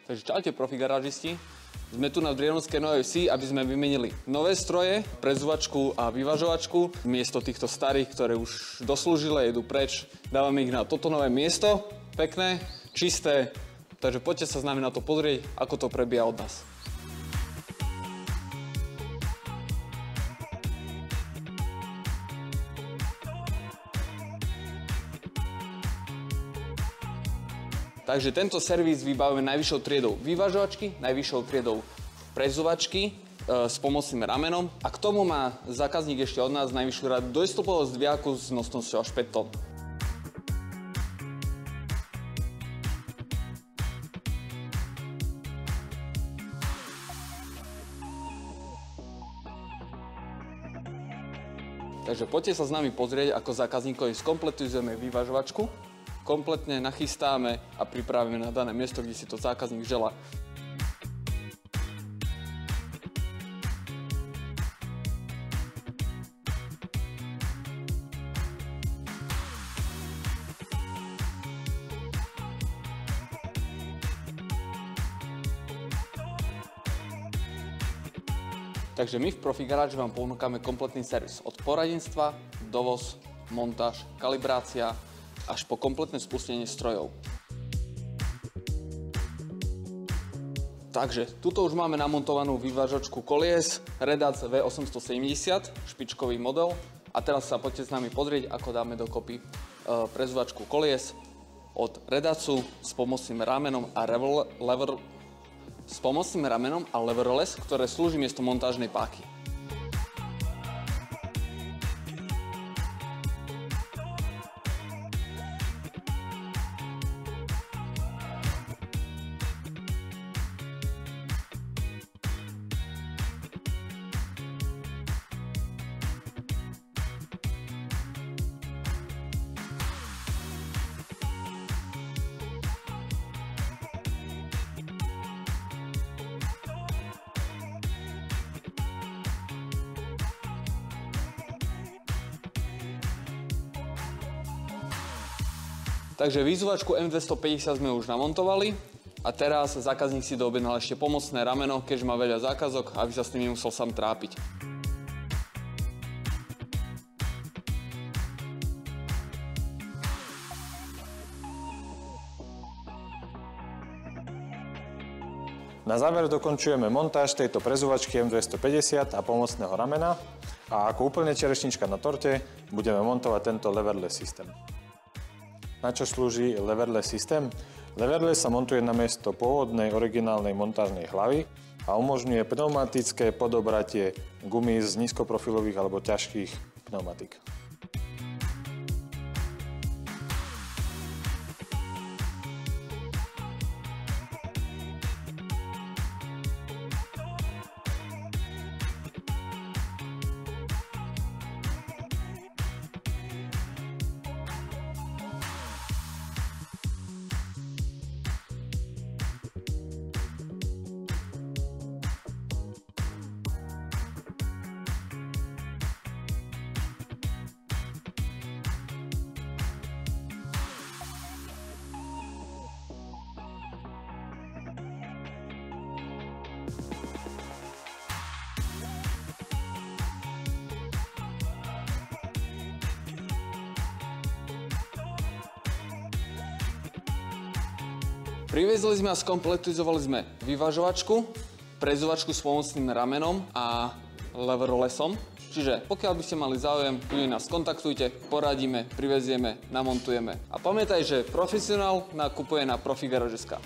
Takže čaute profigarážisti. Sme tu na Drianovskej Novej Vsi, aby sme vymenili nové stroje, prezúvačku a vyvažovačku. Miesto týchto starých, ktoré už doslúžile, idú preč. Dávame ich na toto nové miesto. Pekné, čisté. Takže poďte sa s nami na to pozrieť, ako to prebieha od nás. Takže tento servis vybavíme najvyššou triedou vyvažovačky, najvyššou triedou prezúvačky s pomocným ramenom a k tomu má zákazník ešte od nás najvyššiu radu dvojstĺpového zdviaku s nosnosťou až 5 tón. Takže poďte sa s nami pozrieť, ako zákazníkovi skompletizujeme vyvažovačku. Kompletne nachystáme a pripravíme na dané miesto, kde si to zákazník želá. Takže my v Profi Garage vám ponúkame kompletný servis od poradenstva, dovoz, montáž, kalibrácia, až po kompletné spustenie strojov. Takže tuto už máme namontovanú vyvážačku kolies Redac V870, špičkový model. A teraz sa poďte s nami pozrieť, ako dáme dokopy prezúvačku kolies od Redacu s pomocným ramenom a leverless, ktoré slúži miesto montážnej páky. Takže výzvačku M250 sme už namontovali a teraz zákazník si doobjednal ešte pomocné rameno, keďže má veľa zákazok, aby sa s tým nemusel sám trápiť. Na záver dokončujeme montáž tejto prezúvačky M250 a pomocného ramena a ako úplne čerešnička na torte budeme montovať tento leverless systém. Na čo slúži leverless systém? Leverless sa montuje na miesto pôvodnej originálnej montážnej hlavy a umožňuje pneumatické podobratie gumy z nízkoprofilových alebo ťažkých pneumatík. Priviezli sme a skompletizovali sme vyvažovačku, prezúvačku s pomocným ramenom a leverlessom. Čiže pokiaľ by ste mali záujem, nás kontaktujte, poradíme, privezieme, namontujeme. A pamätaj, že profesionál nakupuje na profigarage.sk.